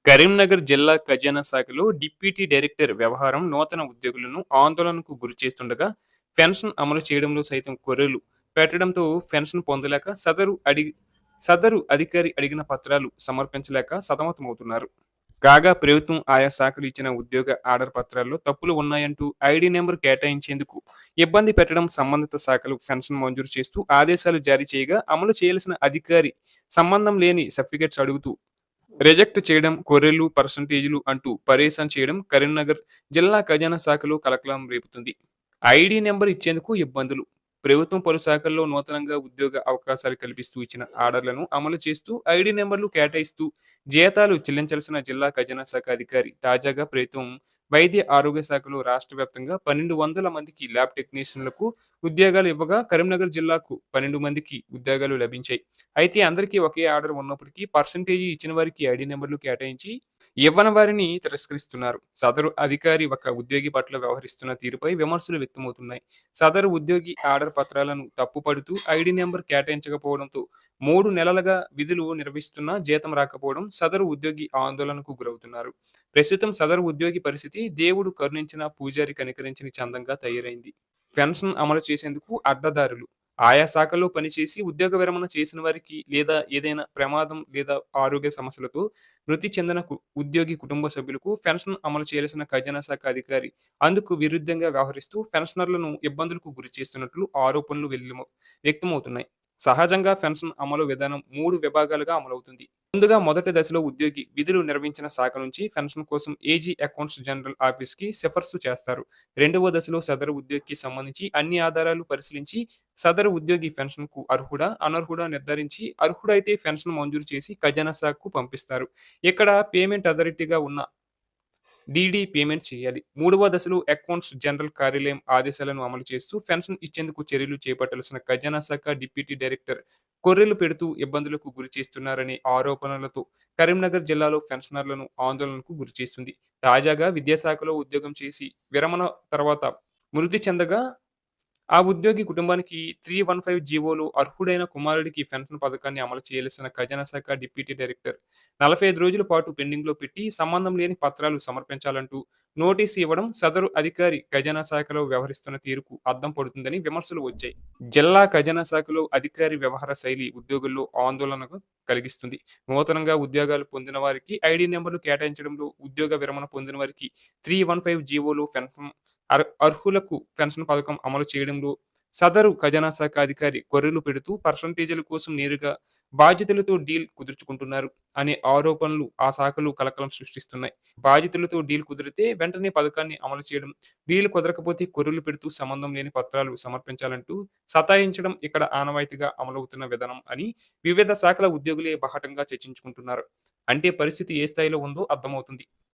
కరీంనగర్ జిల్లా ఖజానా శాఖలో డిప్యూటీ డైరెక్టర్ వ్యవహారం నూతన ఉద్యోగులను ఆందోళనకు గురిచేస్తుండగా, పెన్షన్ అమలు చేయడంలో సైతం కొర్రీలు పెట్టడంతో పెన్షన్ పొందలేక సదరు అధికారి అడిగిన పత్రాలు సమర్పించలేక సతమతమవుతున్నారు. కాగా ప్రభుత్వం ఆయా శాఖలు ఇచ్చిన ఉద్యోగ ఆర్డర్ పత్రాల్లో తప్పులు ఉన్నాయంటూ ఐడీ నెంబర్ కేటాయించేందుకు ఇబ్బంది పెట్టడం, సంబంధిత శాఖలు పెన్షన్ మంజూరు చేస్తూ ఆదేశాలు జారీ చేయగా అమలు చేయాల్సిన అధికారి సంబంధం లేని సర్టిఫికెట్స్ అడుగుతూ రిజెక్ట్ చేయడం, కొర్రీలు, పర్సంటేజీలు అంటూ పరేషాన్ చేయడం కరీంనగర్ జిల్లా ఖజానా శాఖలో కలకలం రేపుతుంది. ఐడీ నెంబర్ ఇచ్చేందుకు ఇబ్బందులు. ప్రభుత్వం పలు శాఖల్లో నూతనంగా ఉద్యోగ అవకాశాలు కల్పిస్తూ ఇచ్చిన ఆర్డర్లను అమలు చేస్తూ ఐడీ నెంబర్లు కేటాయిస్తూ జీతాలు చెల్లించాల్సిన జిల్లా ఖజానా శాఖ అధికారి తాజాగా ప్రభుత్వం వైద్య ఆరోగ్య శాఖలో రాష్ట్ర వ్యాప్తంగా 1200 మందికి ల్యాబ్ టెక్నీషియన్లకు ఉద్యోగాలు ఇవ్వగా కరీంనగర్ జిల్లాకు 12 మందికి ఉద్యోగాలు లభించాయి. అయితే అందరికీ ఒకే ఆర్డర్ ఉన్నప్పటికీ పర్సంటేజీ ఇచ్చిన వారికి ఐడీ నెంబర్లు కేటాయించి ఇవ్వని వారిని తిరస్కరిస్తున్నారు. సదరు అధికారి ఒక ఉద్యోగి పట్ల వ్యవహరిస్తున్న తీరుపై విమర్శలు వ్యక్తమవుతున్నాయి. సదరు ఉద్యోగి ఆర్డర్ పత్రాలను తప్పుపడుతూ ఐడీ నెంబర్ కేటాయించకపోవడంతో 3 నెలలుగా విధులు నిర్వహిస్తున్నా జీతం రాకపోవడం సదరు ఉద్యోగి ఆందోళనకు గురవుతున్నారు. ప్రస్తుతం సదరు ఉద్యోగి పరిస్థితి దేవుడు కరుణించిన పూజారి కనికరించని చందంగా తయారైంది. పెన్షన్ అమలు చేసేందుకు అడ్డదారులు. ఆయా శాఖల్లో పనిచేసి ఉద్యోగ విరమణ చేసిన వారికి లేదా ఏదైనా ప్రమాదం లేదా ఆరోగ్య సమస్యలతో మృతి చెందిన ఉద్యోగి కుటుంబ సభ్యులకు పెన్షన్ అమలు చేయాల్సిన ఖజానా శాఖ అధికారి అందుకు విరుద్ధంగా వ్యవహరిస్తూ పెన్షనర్లను ఇబ్బందులకు గురి చేస్తున్నట్లు ఆరోపణలు వ్యక్తమవుతున్నాయి. సహజంగా పెన్షన్ అమలు విధానం 3 విభాగాలుగా అమలవుతుంది. ముందుగా మొదటి దశలో ఉద్యోగి విధులు నిర్వహించిన శాఖ నుంచి పెన్షన్ కోసం ఏజీ అకౌంట్స్ జనరల్ ఆఫీస్కి సిఫార్సు చేస్తారు. రెండవ దశలో సదరు ఉద్యోగికి సంబంధించి అన్ని ఆధారాలు పరిశీలించి సదరు ఉద్యోగి పెన్షన్కు అర్హుడా అనర్హుడా నిర్ధారించి అర్హుడైతే పెన్షన్ మంజూరు చేసి ఖజానా శాఖకు పంపిస్తారు. ఇక్కడ పేమెంట్ అథారిటీగా ఉన్న డీడీ పేమెంట్ చేయాలి. మూడవ దశలో అకౌంట్స్ జనరల్ కార్యాలయం ఆదేశాలను అమలు చేస్తూ పెన్షన్ ఇచ్చేందుకు చర్యలు చేపట్టాల్సిన ఖజానా శాఖ డిప్యూటీ డైరెక్టర్ కొర్రీలు పెడుతూ ఇబ్బందులకు గురి చేస్తున్నారనే ఆరోపణలతో కరీంనగర్ జిల్లాలో పెన్షనర్లను ఆందోళనకు గురిచేస్తుంది. తాజాగా విద్యాశాఖలో ఉద్యోగం చేసి విరమణ తర్వాత మృతి చెందగా ఆ ఉద్యోగి కుటుంబానికి 315 జీవోలో అర్హుడైన కుమారుడికి పెన్షన్ పథకాన్ని అమలు చేయాల్సిన ఖజానా శాఖ డిప్యూటీ డైరెక్టర్ 45 రోజుల పాటు పెండింగ్‌లో పెట్టి సంబంధం లేని పత్రాలు సమర్పించాలంటూ నోటీసు ఇవ్వడం సదరు అధికారి ఖజానా శాఖలో వ్యవహరిస్తున్న తీరుకు అద్దం పడుతుందని విమర్శలు వచ్చాయి. జిల్లా ఖజానా శాఖలో అధికారి వ్యవహార శైలి ఉద్యోగుల్లో ఆందోళనకు కలిగిస్తుంది. నూతనంగా ఉద్యోగాలు పొందిన వారికి ఐడీ నెంబర్లు కేటాయించడంలో, ఉద్యోగ విరమణ పొందిన వారికి 315 జీవోలో పెన్షన్ అర్హులకు పెన్షన్ పథకం అమలు చేయడంలో సదరు ఖజానా శాఖ అధికారి కొర్రీలు పెడుతూ పర్సంటేజీల కోసం నేరుగా బాధ్యతలతో డీల్ కుదుర్చుకుంటున్నారు అనే ఆరోపణలు ఆ శాఖలు కలకలం సృష్టిస్తున్నాయి. బాధ్యతలతో డీల్ కుదిరితే వెంటనే పథకాన్ని అమలు చేయడం, డీల్ కుదరకపోతే కొర్రీలు పెడుతూ సంబంధం లేని పత్రాలు సమర్పించాలంటూ సతాయించడం ఇక్కడ ఆనవాయితీగా అమలవుతున్న విధానం అని వివిధ శాఖల ఉద్యోగులే బాహాటంగా చర్చించుకుంటున్నారు. అంటే పరిస్థితి ఏ స్థాయిలో ఉందో అర్థమవుతుంది.